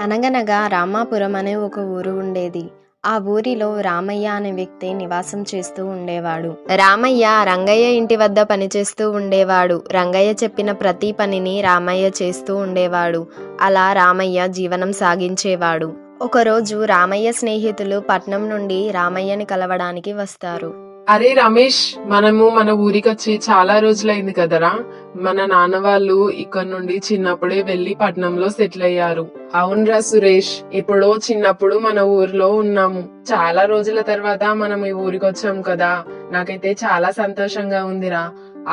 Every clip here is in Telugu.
అనగనగా రామాపురం అనే ఒక ఊరు ఉండేది. ఆ ఊరిలో రామయ్య అనే వ్యక్తి నివాసం చేస్తూ ఉండేవాడు. రామయ్య రంగయ్య ఇంటి వద్ద పనిచేస్తూ ఉండేవాడు. రంగయ్య చెప్పిన ప్రతి పనిని రామయ్య చేస్తూ ఉండేవాడు. అలా రామయ్య జీవనం సాగించేవాడు. ఒకరోజు రామయ్య స్నేహితులు పట్నం నుండి రామయ్యని కలవడానికి వస్తారు. అరే రమేష్, మనము మన ఊరికి వచ్చి చాలా రోజులైంది కదరా. మన నాన్న వాళ్ళు ఇక్కడ నుండి చిన్నప్పుడే వెళ్లి పట్నంలో సెటిల్ అయ్యారు. అవునరా సురేష్, ఎప్పుడో చిన్నప్పుడు మన ఊర్లో ఉన్నాము. చాలా రోజుల తర్వాత మనం ఈ ఊరికి వచ్చాం కదా. నాకైతే చాలా సంతోషంగా ఉందిరా.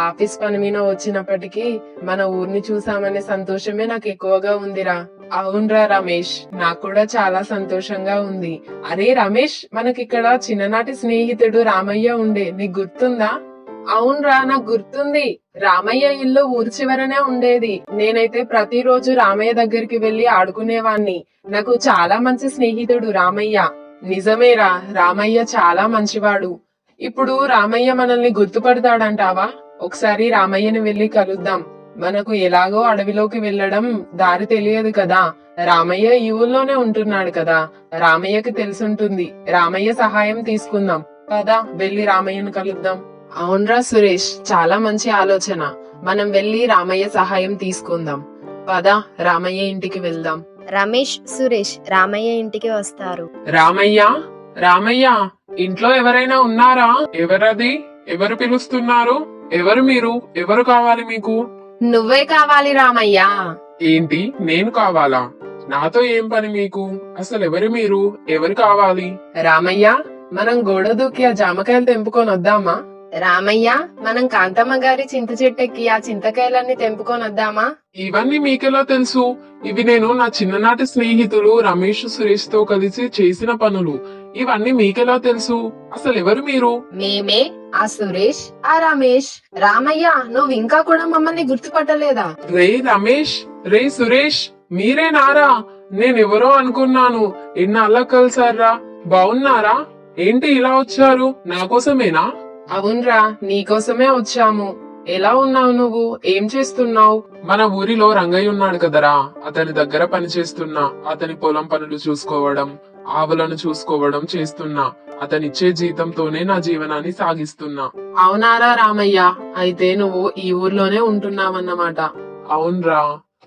ఆఫీస్ పని మీద వచ్చినప్పటికీ మన ఊరిని చూసామనే సంతోషమే నాకు ఎక్కువగా ఉందిరా. అవునరా రమేష్, నాకు కూడా చాలా సంతోషంగా ఉంది. అరే రమేష్, మనకిక్కడ చిన్ననాటి స్నేహితుడు రామయ్య ఉండే, నీకు గుర్తుందా? అవునరా, నాకు గుర్తుంది. రామయ్య ఇల్లు ఊరి చివరనే ఉండేది. నేనైతే ప్రతిరోజు రామయ్య దగ్గరికి వెళ్లి ఆడుకునేవాణ్ణి. నాకు చాలా మంచి స్నేహితుడు రామయ్య. నిజమేరా, రామయ్య చాలా మంచివాడు. ఇప్పుడు రామయ్య మనల్ని గుర్తుపడతాడంటావా? ఒకసారి రామయ్యని వెళ్లి కలుద్దాం. మనకు ఎలాగో అడవిలోకి వెళ్లడం దారి తెలియదు కదా. రామయ్య ఈ ఊళ్ళోనే ఉంటున్నాడు కదా, రామయ్యకి తెలుసుంటుంది. రామయ్య సహాయం తీసుకుందాం. పదా వెళ్లి రామయ్యను కలుద్దాం. అవునరా సురేష్, చాలా మంచి ఆలోచన. మనం వెళ్లి రామయ్య సహాయం తీసుకుందాం. పదా రామయ్య ఇంటికి వెళ్దాం. రమేష్, సురేష్ రామయ్య ఇంటికి వస్తారు. రామయ్య, రామయ్య, ఇంట్లో ఎవరైనా ఉన్నారా? ఎవరది? ఎవరు పిలుస్తున్నారు? ఎవరు మీరు? ఎవరు కావాలి మీకు? నువ్వే కావాలి రామయ్య. ఏంటి, నేను కావాలా? నాతో ఏం పని మీకు? అసలు ఎవరు మీరు? ఎవరు కావాలి? రామయ్య, మనం గోడ దూకి ఆ జామకాయలు తెంపుకొని వద్దామా? రామయ్య, మనం కాంతమ్మ గారి చింత చెట్టెక్కి ఆ చింతకాయలన్నీ తెంపుకొని వద్దామా? ఇవన్నీ మీకెలా తెలుసు? ఇవి నేను నా చిన్ననాటి స్నేహితులు రమేష్, సురేష్ తో కలిసి చేసిన పనులు. ఇవన్నీ మీకెలా తెలుసు? అసలు ఎవరు మీరు? మేమే ఆ సురేష్, ఆ రమేష్. రామయ్య, నువ్వు ఇంకా కూడా మమ్మల్ని గుర్తుపట్టలేదా? రే రమేష్, రే సురేష్, మీరేనారా? నేనెవరో అనుకున్నాను. ఎన్నాళ్ళ కలిసారా? బాగున్నారా? ఏంటి ఇలా వచ్చారు? నా కోసమేనా? అవునరా, నీకోసమే వచ్చాము. ఎలా ఉన్నావు నువ్వు? ఏం చేస్తున్నావు? మన ఊరిలో రంగయ్య ఉన్నాడు కదరా, అతని దగ్గర పని చేస్తున్నా. అతని పొలం పనులు చూసుకోవడం, ఆవులను చూసుకోవడం చేస్తున్నా. అతనిచ్చే జీతంతోనే నా జీవనాన్ని సాగిస్తున్నా. అవునారా రామయ్య, అయితే నువ్వు ఈ ఊర్లోనే ఉంటున్నావన్నమాట. అవునరా,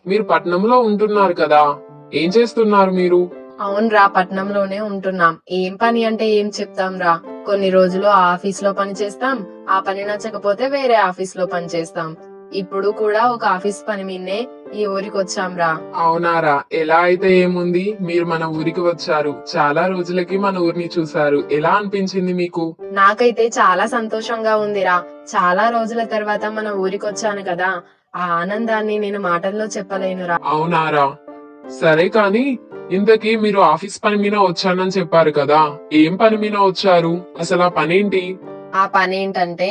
మీరు పట్నంలో ఉంటున్నారు కదా. ఏం చేస్తున్నారు మీరు? అవునరా, పట్నంలోనే ఉంటున్నాం. ఏం పని అంటే ఏం చెప్తాం రా. కొన్ని రోజులు ఆ ఆఫీస్ లో పని చేస్తాం. ఆ పని నచ్చకపోతే వేరే ఆఫీస్ లో పని చేస్తాం. ఇప్పుడు కూడా ఒక ఆఫీస్ పని మీదనే ఈ ఊరికి వచ్చాం రా. అవునారా, ఎలా అయితే ఏముంది, మీరు మన ఊరికి వచ్చారు. చాలా రోజులకి మన ఊరిని చూసారు. ఎలా అనిపించింది మీకు? నాకైతే చాలా సంతోషంగా ఉందిరా. చాలా రోజుల తర్వాత మన ఊరికి వచ్చాను కదా, ఆ ఆనందాన్ని నేను మాటల్లో చెప్పలేనురా. అవునారా, సరే కాని ఇంతకీ మీరు ఆఫీస్ పని మీద వచ్చానని చెప్పారు కదా, ఏం పని మీద వచ్చారు? అసలు ఆ పనేంటి? ఆ పనేంటంటే,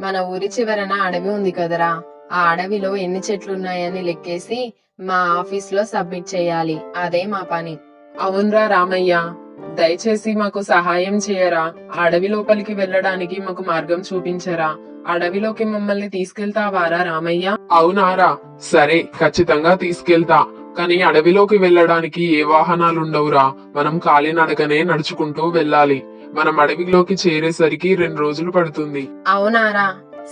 మన ఊరి చివరన అడవి ఉంది కదరా, ఆ అడవిలో ఎన్ని చెట్లున్నాయని లెక్కేసి మా ఆఫీస్ లో సబ్మిట్ చేయాలి. అదే మా పని. అవునరా రామయ్య, దయచేసి మాకు సహాయం చేయరా. అడవి లోపలికి వెళ్ళడానికి మాకు మార్గం చూపించరా. అడవిలోకి మమ్మల్ని తీసుకెళ్తావారా రామయ్య? అవునారా, సరే, ఖచ్చితంగా తీసుకెళ్తా. కానీ అడవిలోకి వెళ్ళడానికి ఏ వాహనాలుండవురా. మనం కాలినడకనే నడుచుకుంటూ వెళ్ళాలి. మనం అడవిలోకి చేరేసరికి 2 రోజులు పడుతుంది. అవునారా,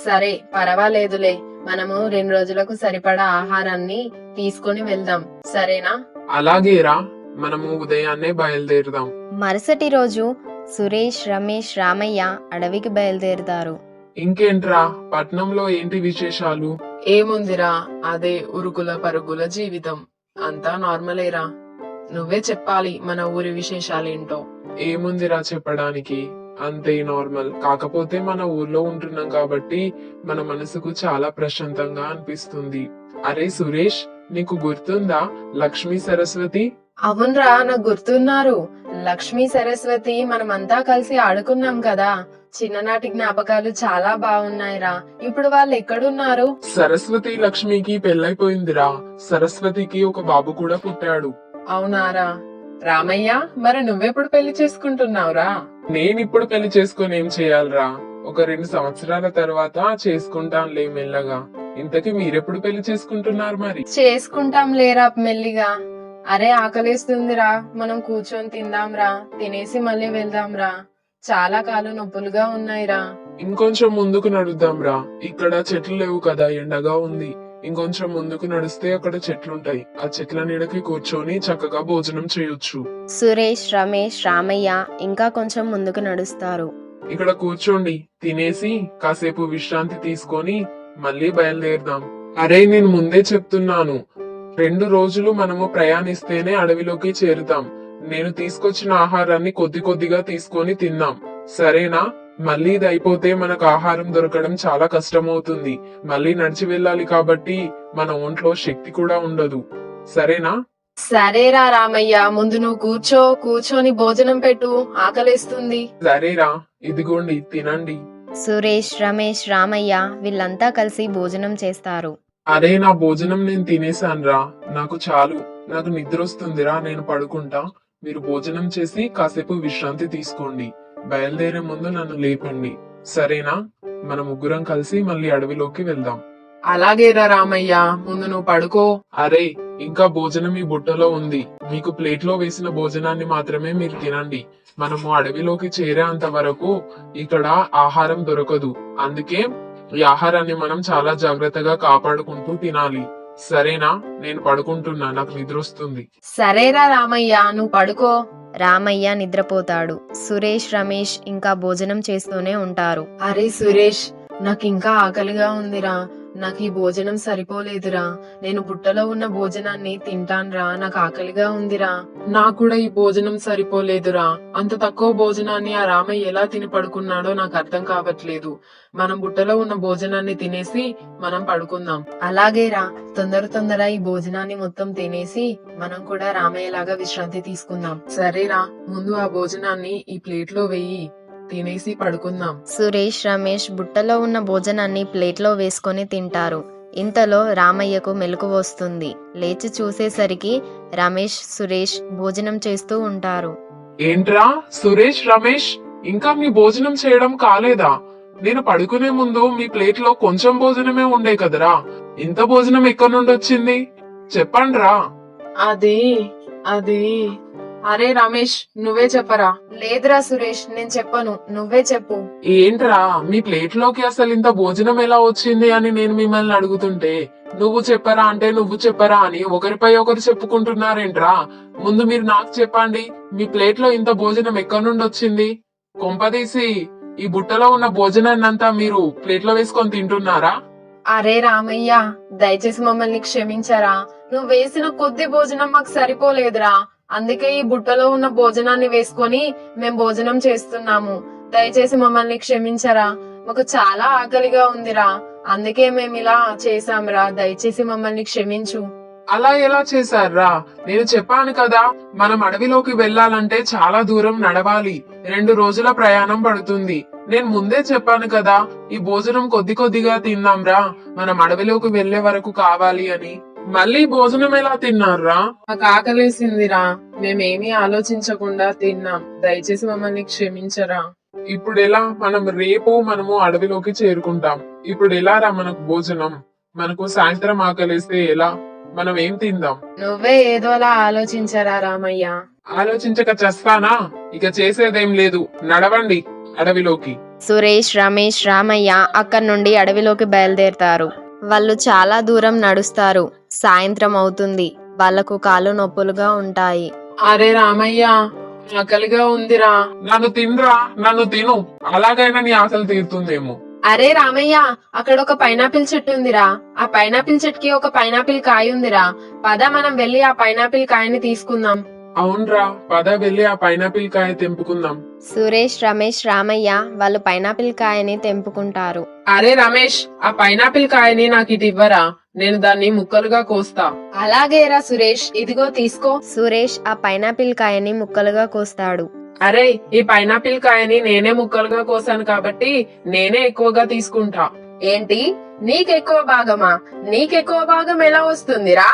సరే, పర్వాలేదులే. మనము 2 రోజులకు సరిపడా ఆహారాన్ని తీసుకొని వెళ్దాం, సరేనా? అలాగేరా, మనము ఉదయాన్నే బయలుదేరుదాం. మరుసటి రోజు సురేష్, రమేష్, రామయ్య అడవికి బయలుదేరుతారు. ఇంకేంట్రా, పట్నంలో ఏంటి విశేషాలు? ఏముందిరా, అదే ఉరుకుల పరుగుల జీవితం. అంతా నార్మలేరా. నువ్వే చెప్పాలి మన ఊరి విశేషాలేంటో. ఏముందిరా చెప్పడానికి, అంతే నార్మల్. కాకపోతే మన ఊర్లో ఉంటున్నాం కాబట్టి మన మనసుకు చాలా ప్రశాంతంగా అనిపిస్తుంది. అరే సురేష్, నీకు గుర్తుందా లక్ష్మీ సరస్వతి? అవునరా, నాకు గుర్తున్నారు. లక్ష్మీ సరస్వతి మనమంతా కలిసి ఆడుకున్నాం కదా. చిన్ననాటి జ్ఞాపకాలు చాలా బాగున్నాయిరా. ఇప్పుడు వాళ్ళు ఎక్కడున్నారు? సరస్వతి లక్ష్మికి పెళ్ళైపోయిందిరా. సరస్వతికి ఒక బాబు కూడా పుట్టాడు. అవునారా? రామయ్య, మరి నువ్వెప్పుడు పెళ్లి చేసుకుంటున్నావురా? నేనిప్పుడు పెళ్లి చేసుకుని ఏం చేయాలరా? ఒక 2 సంవత్సరాల తర్వాత చేసుకుంటానులే మెల్లగా. ఇంతకీ మీరెప్పుడు పెళ్లి చేసుకుంటున్నారు మరి? చేసుకుంటాం లేరా మెల్లిగా. అరే ఆకలిస్తుందిరా, మనం కూర్చొని తిందాంరా, తినేసి మళ్ళీ వెళ్దాంరా. చాలా కాలు నొప్పులుగా ఉన్నాయిరా. ఇంకొంచెం ముందుకు నడుద్దాం రా. ఇక్కడ చెట్లు లేవు కదా, ఎండగా ఉంది. ఇంకొంచెం ముందుకు నడిస్తే అక్కడ చెట్లుంటాయి. ఆ చెట్ల నీడకి కూర్చొని చక్కగా భోజనం చేయొచ్చు. సురేష్, రమేష్, రామయ్య ఇంకా కొంచెం ముందుకు నడుస్తారు. ఇక్కడ కూర్చోండి, తినేసి కాసేపు విశ్రాంతి తీసుకొని మళ్ళీ బయలుదేరదాం. అరే నేను ముందే చెప్తున్నాను, 2 రోజులు మనము ప్రయాణిస్తేనే అడవిలోకి చేరుతాం. నేను తీసుకొచ్చిన ఆహారాన్ని కొద్ది కొద్దిగా తీసుకొని తిన్నాం, సరేనా? మళ్ళీ ఇది అయిపోతే మనకు ఆహారం దొరకడం చాలా కష్టమవుతుంది. మళ్ళీ నడిచి వెళ్ళాలి కాబట్టి మన ఒంట్లో శక్తి కూడా ఉండదు, సరేనా? సరేరా రామయ్య, ముందు నువ్వు కూర్చొని భోజనం పెట్టు, ఆకలిస్తుంది. సరేరా, ఇదిగోండి తినండి. సురేష్, రమేష్, రామయ్య వీళ్ళంతా కలిసి భోజనం చేస్తారు. అరే నా భోజనం నేను తినేసానురా, నాకు చాలు. నాకు నిద్ర వస్తుందిరా, నేను పడుకుంటా. మీరు భోజనం చేసి కాసేపు విశ్రాంతి తీసుకోండి. బయలుదేరే ముందు నన్ను లేపండి, సరేనా? మన ముగ్గురం కలిసి మళ్ళీ అడవిలోకి వెళ్దాం. అలాగేరా రామయ్య, ముందు నువ్వు పడుకో. అరే ఇంకా భోజనం ఈ బుట్టలో ఉంది. మీకు ప్లేట్లో వేసిన భోజనాన్ని మాత్రమే మీరు తినండి. మనము అడవిలోకి చేరేంత వరకు ఇక్కడ ఆహారం దొరకదు. అందుకే ఈ ఆహారాన్ని మనం చాలా జాగ్రత్తగా కాపాడుకుంటూ తినాలి, సరేనా? నేను పడుకుంటున్నా, నాకు నిద్ర వస్తుంది. సరేరా రామయ్య, నువ్వు పడుకో. రామయ్య నిద్రపోతాడు. సురేష్, రమేష్ ఇంకా భోజనం చేస్తూనే ఉంటారు. అరే సురేష్, నాకు ఇంకా ఆకలిగా ఉందిరా. నాకు ఈ భోజనం సరిపోలేదురా. నేను బుట్టలో ఉన్న భోజనాన్ని తింటాన్రా, నాకు ఆకలిగా ఉందిరా. నాకు కూడా ఈ భోజనం సరిపోలేదురా. అంత తక్కువ భోజనాన్ని ఆ రామయ్య ఎలా తిని పడుకున్నాడో నాకు అర్థం కావట్లేదు. మనం బుట్టలో ఉన్న భోజనాన్ని తినేసి మనం పడుకుందాం. అలాగేరా, తొందర ఈ భోజనాన్ని మొత్తం తినేసి మనం కూడా రామయ్య లాగా విశ్రాంతి తీసుకుందాం. సరేరా, ముందు ఆ భోజనాన్ని ఈ ప్లేట్లో వెయ్యి, తినేసి పడుకుందాం. సురేష్, రమేష్ బుట్టలో ఉన్న భోజనాన్ని ప్లేట్లో వేసుకొని తింటారు. ఇంతలో రామయ్యకు మెలకువ వస్తుంది. లేచి చూసేసరికి రమేష్, సురేష్ భోజనం చేస్తూ ఉంటారు. ఏంట్రా సురేష్, రమేష్, ఇంకా మీ భోజనం చేయడం కాలేదా? నేను పడుకునే ముందు మీ ప్లేట్లో కొంచెం భోజనమే ఉండే కదరా. ఇంత భోజనం ఎక్కడి నుండి వచ్చింది? చెప్పండ్రా. అది అరే రమేష్, నువ్వే చెప్పరా. లేదురా సురేష్, నేను చెప్పను, నువ్వే చెప్పు. ఏంట్రా మీ ప్లేట్లోకి అసలు ఇంత భోజనం ఎలా వచ్చింది అని నేను మిమ్మల్ని అడుగుతుంటే నువ్వు చెప్పరా అంటే నువ్వు చెప్పరా అని ఒకరిపై ఒకరు చెప్పుకుంటున్నారేంట్రా? ముందు మీరు నాకు చెప్పండి, మీ ప్లేట్లో ఇంత భోజనం ఎక్కడి నుండి వచ్చింది? కొంపదీసి ఈ బుట్టలో ఉన్న భోజనాన్ని అంతా మీరు ప్లేట్లో వేసుకొని తింటున్నారా? అరే రామయ్య, దయచేసి మమ్మల్ని క్షమించరా. నువ్వు వేసిన కొద్ది భోజనం మాకు సరిపోలేదురా. అందుకే ఈ బుట్టలో ఉన్న భోజనాన్ని వేసుకొని మేం భోజనం చేస్తున్నాము. దయచేసి మమ్మల్ని క్షమించరా. మాకు చాలా ఆకలిగా ఉందిరా, అందుకే మేము ఇలా చేశాంరా. దయచేసి మమ్మల్ని క్షమించు. అలా ఎలా చేశారా? నేను చెప్పాను కదా, మనం అడవిలోకి వెళ్ళాలంటే చాలా దూరం నడవాలి. 2 రోజుల ప్రయాణం పడుతుంది. నేను ముందే చెప్పాను కదా, ఈ భోజనం కొద్ది కొద్దిగా తిందాంరా, మనం అడవిలోకి వెళ్లే వరకు కావాలి అని. మళ్ళీ భోజనం ఎలా తిన్నారా? మాకు ఆకలేసిందిరా, మేమేమీ ఆలోచించకుండా తిన్నాం. దయచేసి మమ్మల్ని క్షమించరా. ఇప్పుడు ఎలా? మనము అడవిలోకి చేరుకుంటాం. ఇప్పుడు ఎలా రా మనకు భోజనం? మనకు సాయంత్రం ఆకలిస్తే ఎలా? మనం ఏం తిందాం? నువ్వే ఏదోలా ఆలోచించరా రామయ్య. ఆలోచించక చస్తానా? ఇక చేసేదేం లేదు, నడవండి అడవిలోకి. సురేష్, రమేష్, రామయ్య అక్కడి నుండి అడవిలోకి బయలుదేరతారు. వాళ్ళు చాలా దూరం నడుస్తారు. సాయంత్రం అవుతుంది. వాళ్లకు కాళ్ళు నొప్పులుగా ఉంటాయి. అరే రామయ్య, ఆకలిగా ఉందిరా. నన్ను తిను, అలాగైనా నీ ఆకలి తీరుతుందేమో. అరే రామయ్య, అక్కడ ఒక పైనాపిల్ చెట్టు ఉందిరా. ఆ పైనాపిల్ చెట్టుకి ఒక పైనాపిల్ కాయ ఉందిరా. పద మనం వెళ్లి ఆ పైనాపిల్ కాయని తీసుకుందాం. అవునరా, పద వెళ్లి ఆ పైనాపిల్ కాయ తెంపుకుందాం. సురేష్, రమేష్, రామయ్య వాళ్ళు పైనాపిల్ కాయని తెంపుకుంటారు. అరే రమేష్, ఆ పైనాపిల్ కాయని నాకు ఇటు ఇవ్వరా, నేను దాన్ని ముక్కలుగా కోస్తా. అలాగేరా సురేష్, ఇదిగో తీసుకో. సురేష్ ఆ పైనాపిల్ కాయని ముక్కలుగా కోస్తాడు. అరే, ఈ పైనాపిల్ కాయని నేనే ముక్కలుగా కోసాను కాబట్టి నేనే ఎక్కువగా తీసుకుంటా. ఏంటి, నీకెక్కువ భాగమా? నీకెక్కువ భాగం ఎలా వస్తుందిరా?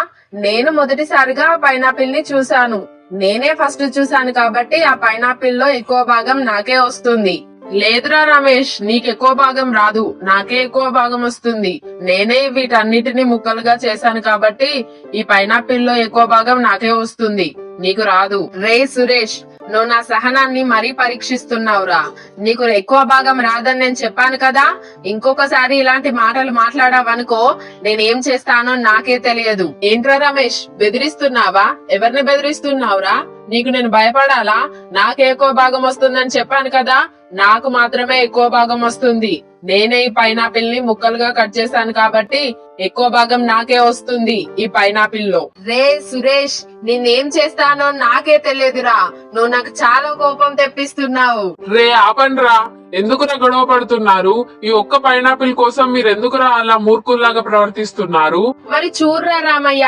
నేను మొదటిసారిగా ఆ పైనాపిల్ ని చూశాను. నేనే ఫస్ట్ చూశాను కాబట్టి ఆ పైనాపిల్ లో ఎక్కువ భాగం నాకే వస్తుంది. లేదురా రమేష్, నీకెక్కువ భాగం రాదు, నాకే ఎక్కువ భాగం వస్తుంది. నేనే వీటన్నిటిని ముక్కలుగా చేశాను కాబట్టి ఈ పైనాపిల్ లో ఎక్కువ భాగం నాకే వస్తుంది, నీకు రాదు. రే సురేష్, నువ్వు నా సహనాన్ని మరీ పరీక్షిస్తున్నావురా. నీకు ఎక్కువ భాగం రాదని నేను చెప్పాను కదా. ఇంకొకసారి ఇలాంటి మాటలు మాట్లాడావనుకో నేనేం చేస్తానో నాకే తెలియదు. ఏంట్రా రమేష్, బెదిరిస్తున్నావా? ఎవరిని బెదిరిస్తున్నావురా? నీకు నేను భయపడాలా? నాకే ఎక్కువ భాగం వస్తుందని చెప్పాను కదా. నాకు మాత్రమే ఎక్కువ భాగం వస్తుంది. నేనే ఈ పైనాపిల్ ని ముక్కలుగా కట్ చేశాను కాబట్టి ఎక్కువ భాగం నాకే వస్తుంది ఈ పైనాపిల్ లో. రే సురేష్, నేనేం చేస్తానో నాకే తెలియదురా. నువ్వు నాకు చాలా కోపం తెప్పిస్తున్నావు. రే ఆపండ్రా, ఎందుకురా గొడవ పడుతున్నారు? ఈ ఒక్క పైనాపిల్ కోసం మీరు ఎందుకురా అలా మూర్ఖుల్లాగా ప్రవర్తిస్తున్నారు? మరి చూర్రా రామయ్య,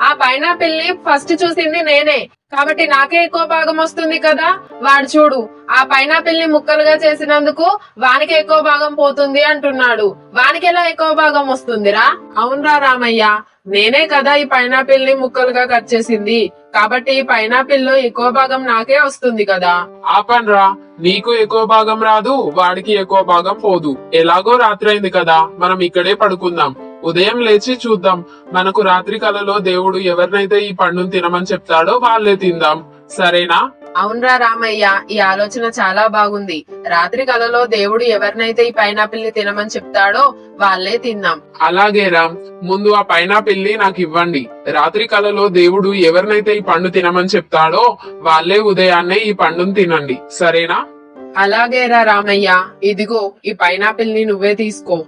ఆ పైనాపిల్ ని ఫస్ట్ చూసింది నేనే కాబట్టి నాకే ఎక్కువ భాగం వస్తుంది కదా. వాడు చూడు, ఆ పైనాపిల్ ని ముక్కలుగా చేసినందుకు వానికి ఎక్కువ భాగం పోతుంది అంటున్నాడు. వానికి ఎలా ఎక్కువ భాగం వస్తుందిరా? అవునరా రామయ్య, నేనే కదా ఈ పైనాపిల్ ని ముక్కలుగా కట్ చేసింది కాబట్టి ఈ పైనాపిల్ లో ఎక్కువ భాగం నాకే వస్తుంది కదా. ఆపండ్రా, నీకు ఎక్కువ భాగం రాదు, వాడికి ఎక్కువ భాగం పోదు. ఎలాగో రాత్రి అయింది కదా, మనం ఇక్కడే పడుకుందాం. ఉదయం లేచి చూద్దాం. మనకు రాత్రి కలలో దేవుడు ఎవరినైతే ఈ పండును తినమని చెప్తాడో వాళ్ళే తిందాం, సరేనా? అవునరా రామయ్య, ఈ ఆలోచన చాలా బాగుంది. రాత్రి కలలో దేవుడు ఎవరినైతే ఈ పైనాపిల్ ని తినమని చెప్తాడో వాళ్ళే తిందాం. అలాగే రామ్, ముందు ఆ పైనాపిల్ ని నాకు ఇవ్వండి. రాత్రి కలలో దేవుడు ఎవరినైతే ఈ పండు తినమని చెప్తాడో వాళ్ళే ఉదయాన్నే ఈ పండును తినండి, సరేనా? అలాగేరా రామయ్య, ఇదిగో ఈ పైనాపిల్ ని నువ్వే తీసుకో.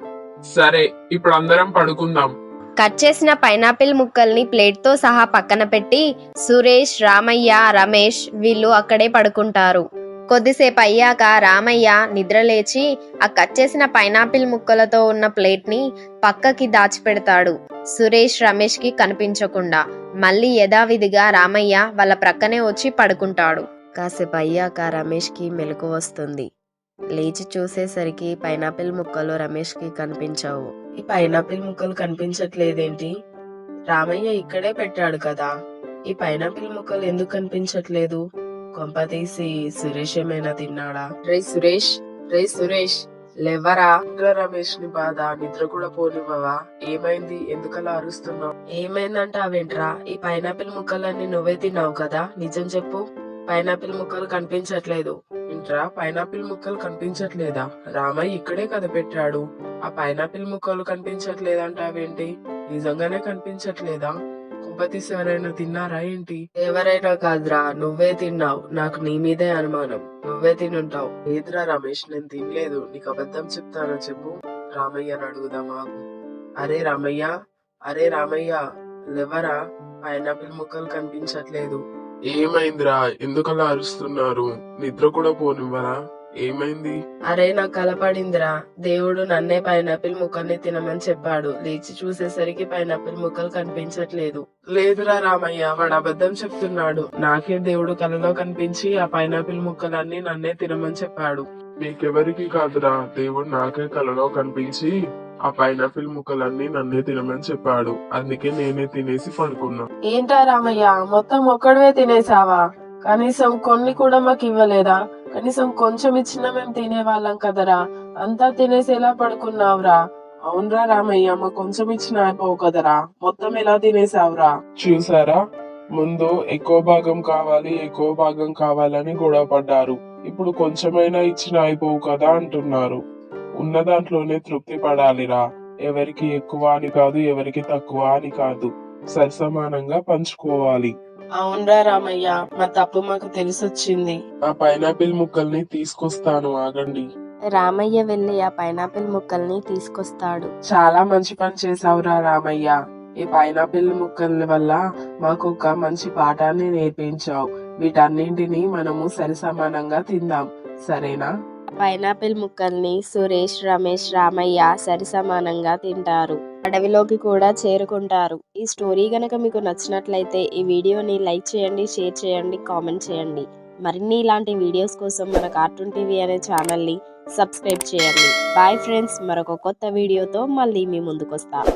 సరే, ఇప్పుడు అందరం పడుకుందాం. కట్ చేసిన పైనాపిల్ ముక్కల్ని ప్లేట్తో సహా పక్కన పెట్టి సురేష్, రామయ్య, రమేష్ వీళ్ళు అక్కడే పడుకుంటారు. కొద్దిసేపు అయ్యాక రామయ్య నిద్రలేచి ఆ కట్ చేసిన పైనాపిల్ ముక్కలతో ఉన్న ప్లేట్ని పక్కకి దాచిపెడతాడు, సురేష్, రమేష్కి కనిపించకుండా. మళ్ళీ యథావిధిగా రామయ్య వాళ్ళ ప్రక్కనే వచ్చి పడుకుంటాడు. కాసేపు అయ్యాక రమేష్కి మెలకు వస్తుంది. లేచి చూసేసరికి పైనాపిల్ ముక్కలు రమేష్కి కనిపించవు. ఈ పైనాపిల్ ముక్కలు కనిపించట్లేదేంటి? రామయ్య ఇక్కడే పెట్టాడు కదా. ఈ పైనాపిల్ ముక్కలు ఎందుకు కనిపించట్లేదు? కొంపతీసి సురేష్ ఏమైనా తిన్నాడా? రే సురేష్ లేవరా. రమేష్ ని బాధ నిద్ర కూడా పోనివ్వవా? ఏమైంది? ఎందుకలా అరుస్తున్నావు? ఏమైందంటావేంట్రా? ఈ పైనాపిల్ ముక్కలన్నీ నువ్వే తిన్నావు కదా, నిజం చెప్పు. పైనాపిల్ ముక్కలు కనిపించట్లేదు. ఇంట్రా, పైనాపిల్ ముక్కలు కనిపించట్లేదా? రామయ్య ఇక్కడే కదా పెట్టాడు. ఆ పైనాపిల్ ముక్కలు కనిపించట్లేదంటావేంటి? నిజంగానే కనిపించట్లేదా? కుంపతీసి ఎవరైనా తిన్నారా ఏంటి? ఎవరైనా కాదురా, నువ్వే తిన్నావు. నాకు నీ మీదే అనుమానం. నువ్వే తినుంటావు. లేదురా రమేష్, నేను తినలేదు. నీకు అబద్ధం చెప్తానో చెప్పు. రామయ్యని అడుగుదామా? అరే రామయ్య లేవరా, పైనాపిల్ ముక్కలు కనిపించట్లేదు. ఏమైందిరా, ఎందుకలా అరుస్తున్నారు? నిద్ర కూడా పోనివ్వరా? ఏమైంది? అరే నాకు కలపడిందిరా. దేవుడు నన్నే పైనాపిల్ ముక్కల్ని తినమని చెప్పాడు. లేచి చూసేసరికి పైనాపిల్ ముక్కలు కనిపించట్లేదు. లేదురా రామయ్య, వాడు అబద్ధం చెప్తున్నాడు. నాకే దేవుడు కలలో కనిపించి ఆ పైనాపిల్ ముక్కలన్నీ నన్నే తినమని చెప్పాడు. మీకెవరికి కాదురా, దేవుడు నాకే కలలో కనిపించి ఆ పైనాపిల్ ముక్కలన్నీ నన్నే తినమని చెప్పాడు. అందుకే నేనే తినేసి పడుకున్నా. ఏంటా రామయ్య, మొత్తం ఒక్కడవే తినేసావా? కనీసం కొన్ని కూడా మాకు ఇవ్వలేదా? కనీసం కొంచెం ఇచ్చినా మేము తినేవాళ్ళం కదరా. అంతా తినేసి ఎలా పడుకున్నావురా? అవునరా రామయ్య, మా కొంచెం ఇచ్చినా అయిపోవు కదరా, మొత్తం ఎలా తినేసావురా? చూసారా, ముందు ఎక్కువ భాగం కావాలని గొడవ పడ్డారు. ఇప్పుడు కొంచెమైనా ఇచ్చినా అయిపోవు కదా అంటున్నారు. ఉన్న దాంట్లోనే తృప్తి పడాలిరా. ఎవరికి ఎక్కువ అని కాదు, ఎవరికి తక్కువ అని కాదు, సరిసమానంగా పంచుకోవాలి. అవునరా రామయ్య, మా తప్పు మాకు తెలిసొచ్చింది. ఆ పైనాపిల్ ముక్కల్ని తీసుకొస్తాను, ఆగండి. రామయ్య వెళ్లి ఆ పైనాపిల్ ముక్కల్ని తీసుకొస్తాడు. చాలా మంచి పని చేసావురా రామయ్య. ఈ పైనాపిల్ ముక్కల వల్ల మాకు ఒక మంచి పాఠాన్ని నేర్పించావు. వీటన్నింటినీ మనము సరిసమానంగా తిందాం, సరేనా? పైనాపిల్ ముక్కల్ని సురేష్, రమేష్, రామయ్య సరిసమానంగా తింటారు. అడవిలోకి కూడా చేరుకుంటారు. ఈ స్టోరీ గనక మీకు నచ్చినట్లయితే ఈ వీడియోని లైక్ చేయండి, షేర్ చేయండి, కామెంట్ చేయండి. మరిన్ని ఇలాంటి వీడియోస్ కోసం మన కార్టూన్ టీవీ అనే ఛానల్ని సబ్స్క్రైబ్ చేయండి. బాయ్ ఫ్రెండ్స్, మరొక కొత్త వీడియోతో మళ్ళీ మీ ముందుకు వస్తాను.